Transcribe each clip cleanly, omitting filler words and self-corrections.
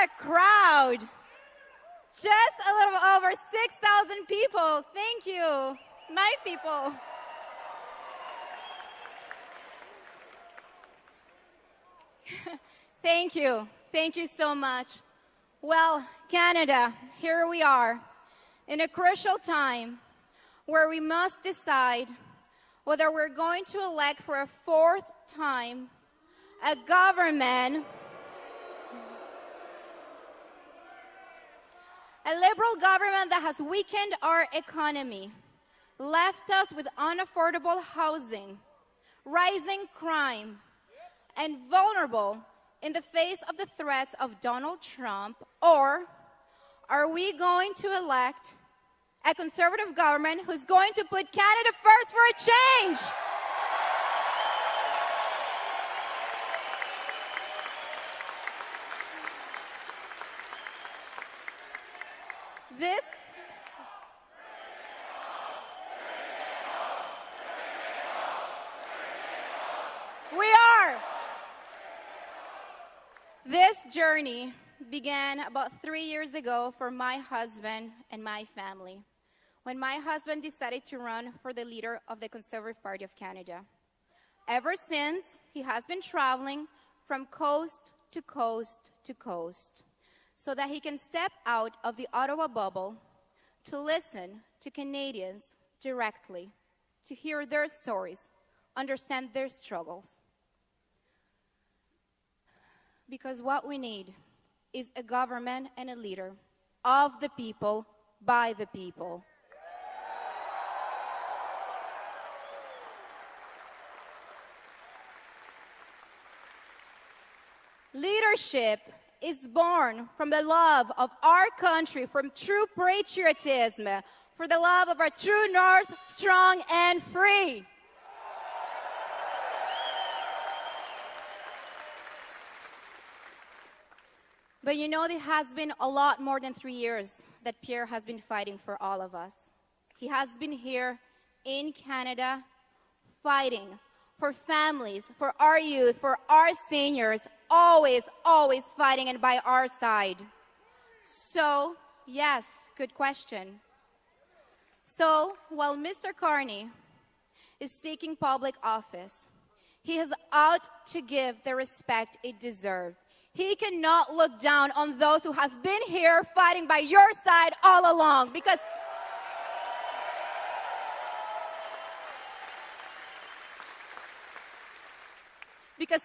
a crowd. Just a little over 6,000 people. Thank you, my people. Thank you. Thank you so much. Well, Canada, here we are in a crucial time where we must decide whether we're going to elect for a fourth time a government, a liberal government that has weakened our economy, left us with unaffordable housing, rising crime, and vulnerable in the face of the threats of Donald Trump, or are we going to elect a conservative government who's going to put Canada first for a change? This journey began about 3 years ago for my husband and my family, when my husband decided to run for the leader of the Conservative Party of Canada. Ever since, he has been traveling from coast to coast to coast so that he can step out of the Ottawa bubble to listen to Canadians directly, to hear their stories, understand their struggles. Because what we need is a government and a leader of the people, by the people. Leadership is born from the love of our country, from true patriotism, for the love of our true north, strong and free. But you know, it has been a lot more than 3 years that Pierre has been fighting for all of us. He has been here in Canada fighting for families, for our youth, for our seniors, always, always fighting and by our side. So, yes, good question. So, while Mr. Carney is seeking public office, he is out to give the respect it deserves. He cannot look down on those who have been here fighting by your side all along, because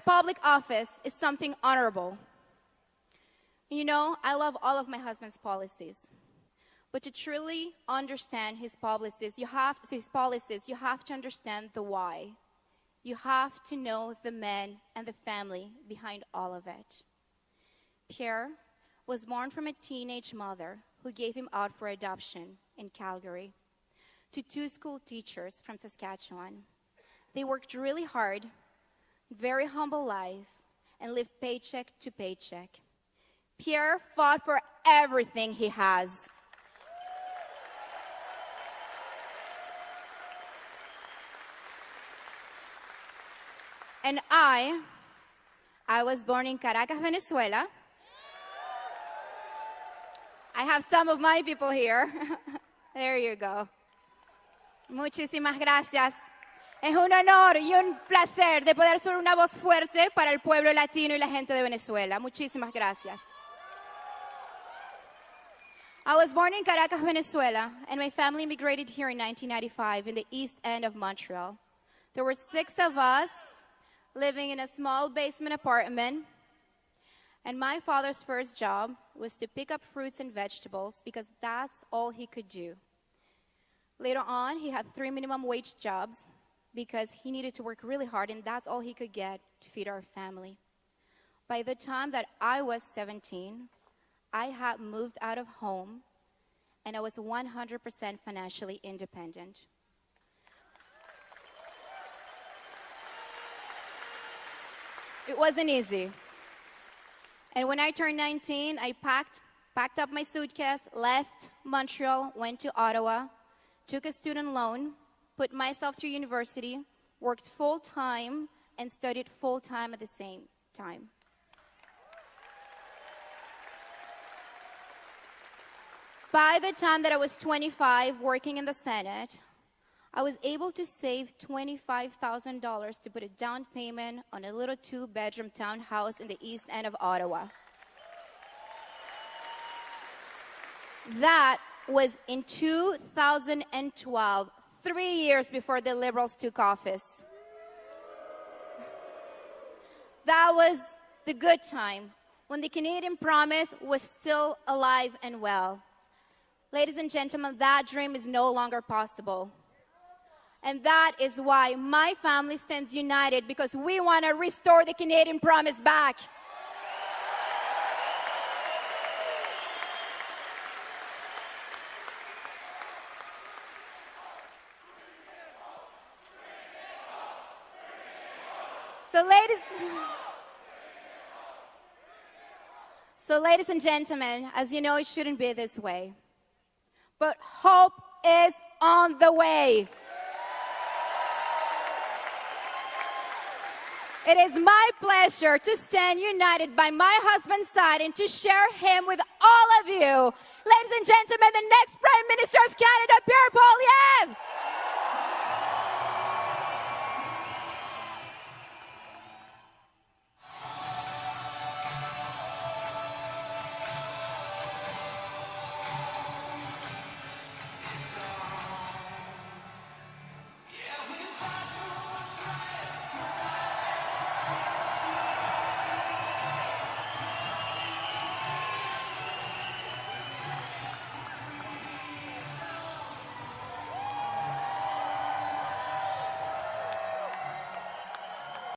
public office is something honorable. You know, I love all of my husband's policies, but to truly understand his policies, you have to understand the why. You have to know the men and the family behind all of it. Pierre was born from a teenage mother who gave him out for adoption in Calgary to 2 school teachers from Saskatchewan. They worked really hard, very humble life, and lived paycheck to paycheck. Pierre fought for everything he has. And I was born in Caracas, Venezuela. I have some of my people here. There you go. Muchísimas gracias. Es un honor y un placer de poder ser una voz fuerte para el pueblo latino y la gente de Venezuela. Muchísimas gracias. I was born in Caracas, Venezuela, and my family immigrated here in 1995 in the east end of Montreal. There were 6 of us living in a small basement apartment, and my father's first job was to pick up fruits and vegetables because that's all he could do. Later on, he had 3 minimum wage jobs because he needed to work really hard, and that's all he could get to feed our family. By the time that I was 17, I had moved out of home, and I was 100% financially independent. It wasn't easy. And when I turned 19, I packed up my suitcase, left Montreal, went to Ottawa, took a student loan, put myself through university, worked full-time, and studied full-time at the same time. By the time that I was 25, working in the Senate, I was able to save $25,000 to put a down payment on a little 2-bedroom townhouse in the east end of Ottawa. That was in 2012, 3 years before the Liberals took office. That was the good time, when the Canadian promise was still alive and well. Ladies and gentlemen, that dream is no longer possible. And that is why my family stands united, because we want to restore the Canadian promise back. So ladies and gentlemen, as you know, it shouldn't be this way. But hope is on the way. It is my pleasure to stand united by my husband's side and to share him with all of you. Ladies and gentlemen, the next Prime Minister of Canada, Pierre Poilievre.